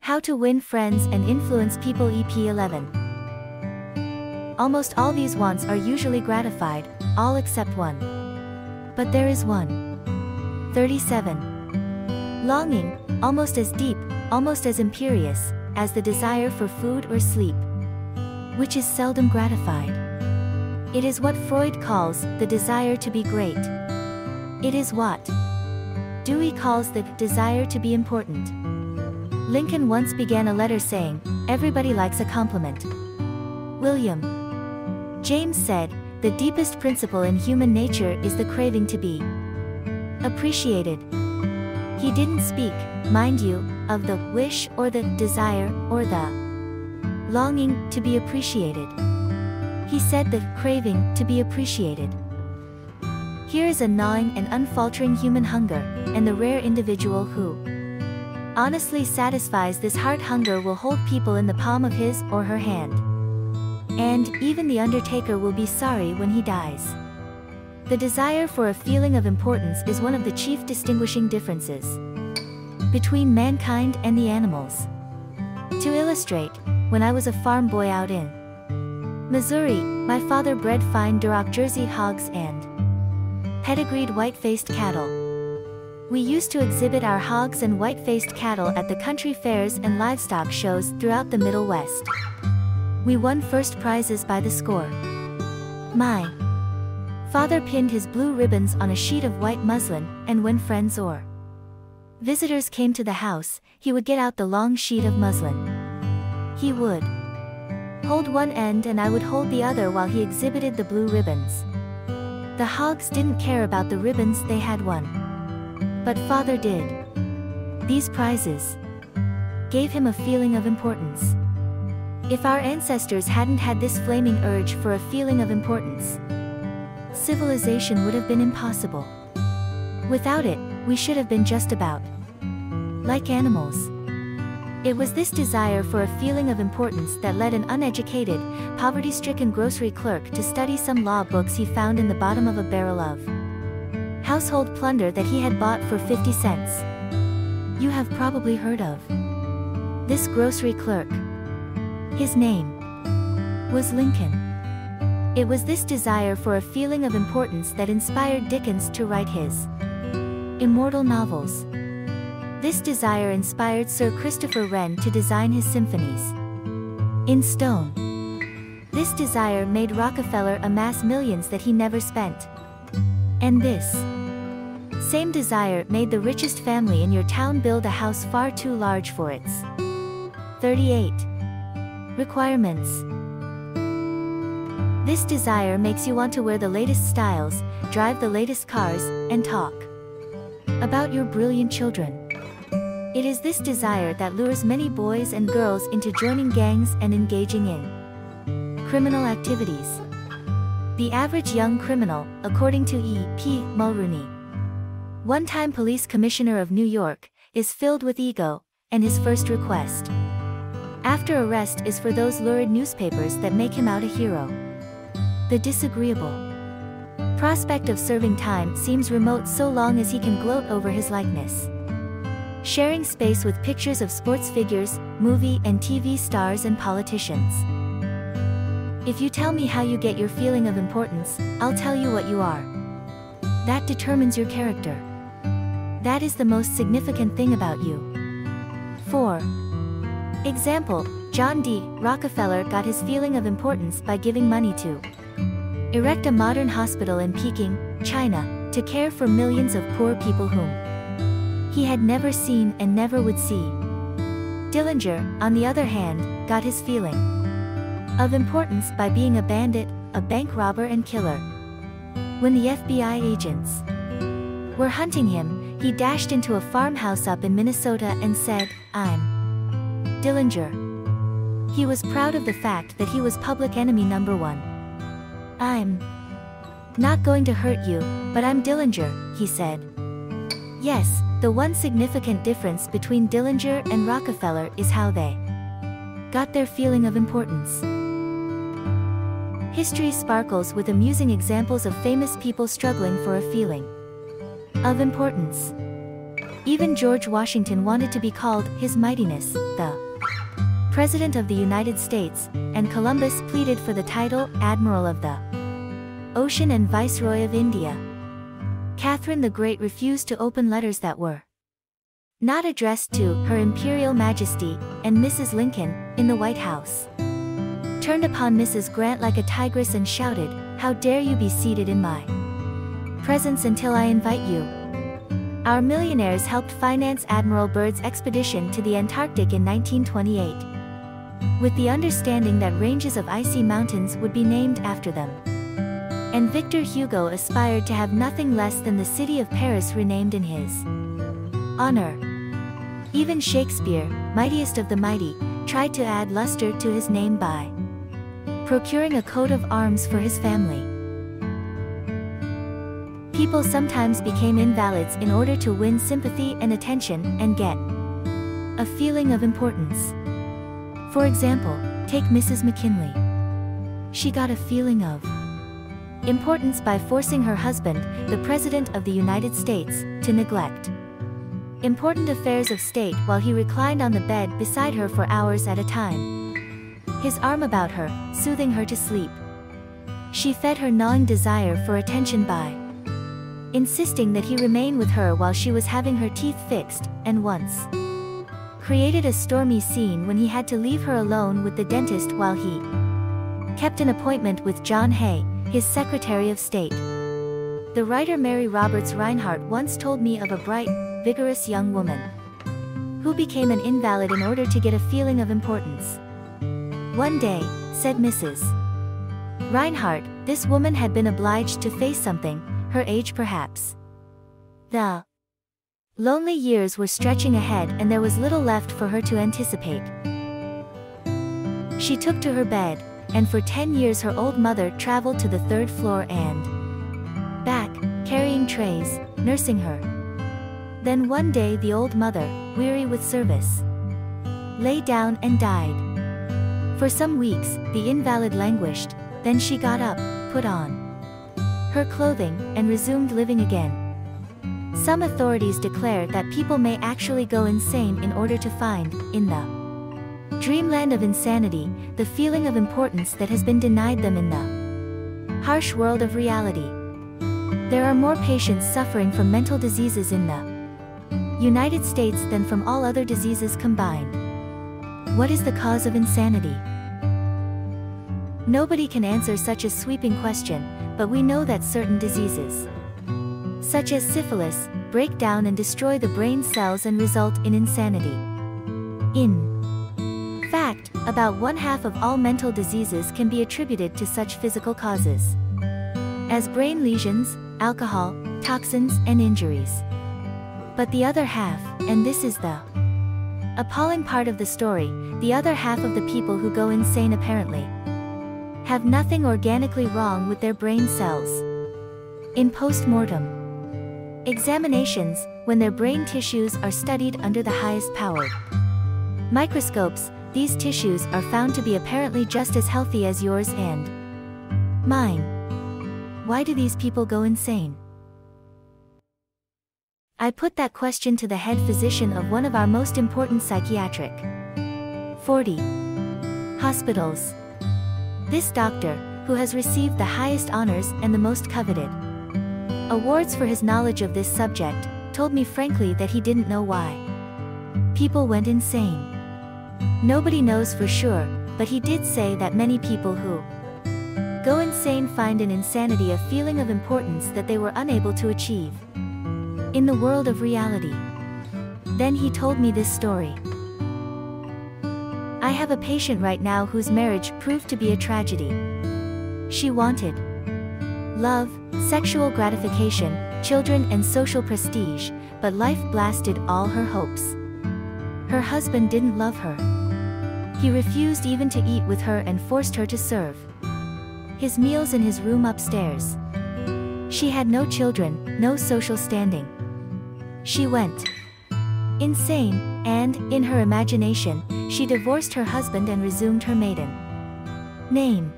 How to Win Friends and Influence People ep11. Almost all these wants are usually gratified, all except one. But there is one. 37. Longing, almost as deep, almost as imperious, as the desire for food or sleep, which is seldom gratified. It is what Freud calls the desire to be great. It is what Dewey calls the desire to be important. Lincoln once began a letter saying, "Everybody likes a compliment." William James said, "The deepest principle in human nature is the craving to be appreciated." He didn't speak, mind you, of the wish or the desire or the longing to be appreciated. He said the craving to be appreciated. Here is a gnawing and unfaltering human hunger, and the rare individual who honestly satisfies this heart hunger will hold people in the palm of his or her hand. And even the undertaker will be sorry when he dies. The desire for a feeling of importance is one of the chief distinguishing differences between mankind and the animals. To illustrate, when I was a farm boy out in Missouri, my father bred fine Duroc Jersey hogs and pedigreed white-faced cattle. We used to exhibit our hogs and white-faced cattle at the country fairs and livestock shows throughout the Middle West. We won first prizes by the score. My father pinned his blue ribbons on a sheet of white muslin, and when friends or visitors came to the house, he would get out the long sheet of muslin. He would hold one end and I would hold the other while he exhibited the blue ribbons. The hogs didn't care about the ribbons they had won. But father did. These prizes gave him a feeling of importance. If our ancestors hadn't had this flaming urge for a feeling of importance, civilization would have been impossible. Without it, we should have been just about like animals. It was this desire for a feeling of importance that led an uneducated, poverty-stricken grocery clerk to study some law books he found in the bottom of a barrel of household plunder that he had bought for 50 cents. You have probably heard of this grocery clerk. His name was Lincoln. It was this desire for a feeling of importance that inspired Dickens to write his immortal novels. This desire inspired Sir Christopher Wren to design his symphonies in stone. This desire made Rockefeller amass millions that he never spent. And this same desire made the richest family in your town build a house far too large for its 38 requirements. This desire makes you want to wear the latest styles, drive the latest cars, and talk about your brilliant children. It is this desire that lures many boys and girls into joining gangs and engaging in criminal activities. The average young criminal, according to E.P. Mulrooney, one-time police commissioner of New York, is filled with ego, and his first request after arrest is for those lurid newspapers that make him out a hero. The disagreeable prospect of serving time seems remote so long as he can gloat over his likeness, sharing space with pictures of sports figures, movie and TV stars and politicians. If you tell me how you get your feeling of importance, I'll tell you what you are. That determines your character. That is the most significant thing about you. 4. Example, John D. Rockefeller got his feeling of importance by giving money to erect a modern hospital in Peking, China, to care for millions of poor people whom he had never seen and never would see. Dillinger, on the other hand, got his feeling of importance by being a bandit, a bank robber and killer. When the FBI agents were hunting him, he dashed into a farmhouse up in Minnesota and said, "I'm Dillinger." He was proud of the fact that he was public enemy number one. "I'm not going to hurt you, but I'm Dillinger," he said. Yes, the one significant difference between Dillinger and Rockefeller is how they got their feeling of importance. History sparkles with amusing examples of famous people struggling for a feeling of importance. Even George Washington wanted to be called His Mightiness, the President of the United States, and Columbus pleaded for the title Admiral of the Ocean and Viceroy of India. Catherine the Great refused to open letters that were not addressed to Her Imperial Majesty, and Mrs. Lincoln, in the White House, turned upon Mrs. Grant like a tigress and shouted, "How dare you be seated in my presence until I invite you?" Our millionaires helped finance Admiral Byrd's expedition to the Antarctic in 1928, with the understanding that ranges of icy mountains would be named after them. And Victor Hugo aspired to have nothing less than the city of Paris renamed in his honor. Even Shakespeare, mightiest of the mighty, tried to add luster to his name by procuring a coat of arms for his family. People sometimes became invalids in order to win sympathy and attention and get a feeling of importance. For example, take Mrs. McKinley. She got a feeling of importance by forcing her husband, the President of the United States, to neglect important affairs of state while he reclined on the bed beside her for hours at a time, his arm about her, soothing her to sleep. She fed her gnawing desire for attention by insisting that he remain with her while she was having her teeth fixed, and once created a stormy scene when he had to leave her alone with the dentist while he kept an appointment with John Hay, his Secretary of State. The writer Mary Roberts Rinehart once told me of a bright, vigorous young woman who became an invalid in order to get a feeling of importance. One day, said Mrs. Rinehart, this woman had been obliged to face something, her age perhaps. The lonely years were stretching ahead and there was little left for her to anticipate. She took to her bed, and for 10 years her old mother traveled to the 3rd floor and back, carrying trays, nursing her. Then one day the old mother, weary with service, lay down and died. For some weeks, the invalid languished, then she got up, put on her clothing, and resumed living again. Some authorities declare that people may actually go insane in order to find, in the dreamland of insanity, the feeling of importance that has been denied them in the harsh world of reality. There are more patients suffering from mental diseases in the United States than from all other diseases combined. What is the cause of insanity? Nobody can answer such a sweeping question, but we know that certain diseases, such as syphilis, break down and destroy the brain cells and result in insanity. In fact, about 1/2 of all mental diseases can be attributed to such physical causes as brain lesions, alcohol, toxins, and injuries. But the other half, and this is the appalling part of the story, the other half of the people who go insane apparently have nothing organically wrong with their brain cells. In post-mortem examinations, when their brain tissues are studied under the highest powered microscopes, these tissues are found to be apparently just as healthy as yours and mine. Why do these people go insane? I put that question to the head physician of one of our most important psychiatric 40 hospitals. This doctor, who has received the highest honors and the most coveted awards for his knowledge of this subject, told me frankly that he didn't know why people went insane. Nobody knows for sure, but he did say that many people who go insane find in insanity a feeling of importance that they were unable to achieve in the world of reality. Then he told me this story. I have a patient right now whose marriage proved to be a tragedy. She wanted love, sexual gratification, children and social prestige, but life blasted all her hopes. Her husband didn't love her. He refused even to eat with her and forced her to serve his meals in his room upstairs. She had no children, no social standing. She went insane, and, in her imagination, she divorced her husband and resumed her maiden name.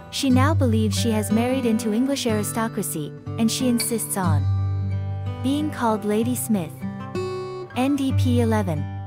She now believes she has married into English aristocracy, and she insists on being called Lady Smith. End ep11.